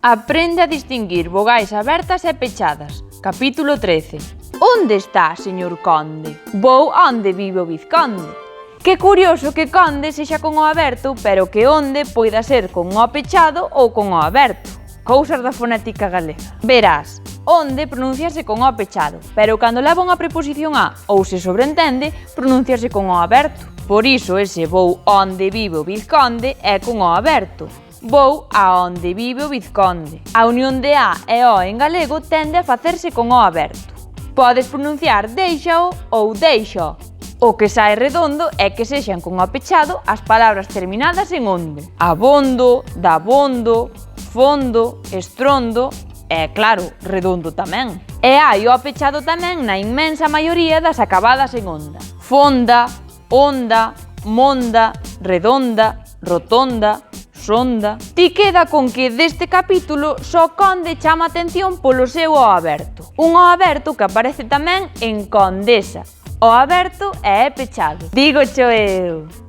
Aprende a distinguir vogais abertas e pechadas. Capítulo 13. Onde está, señor conde? Vou onde vive o vizconde. Que curioso que conde sexa con o aberto, pero que onde poida ser con o pechado ou con o aberto. Cousas da fonética galega. Verás, onde pronunciase con o pechado, pero cando leva unha preposición a ou se sobreentende, pronunciase con o aberto. Por iso ese vou onde vive o vizconde é con o aberto. Vou a onde vive o vizconde. A unión de a e o en galego tende a facerse con o aberto. Podes pronunciar deixao ou deixo. O que sae redondo é que sexan con o pechado as palabras terminadas en onde. Abondo, dabondo, fondo, estrondo e, claro, redondo tamén. E hai o pechado tamén na inmensa maioría das acabadas en onda. Fonda, onda, monda, redonda, rotonda, sonda. Ti queda con que deste capítulo só conde chama atención polo seu o aberto. Un o aberto que aparece tamén en condesa. O aberto é pechado. Dígocho eu.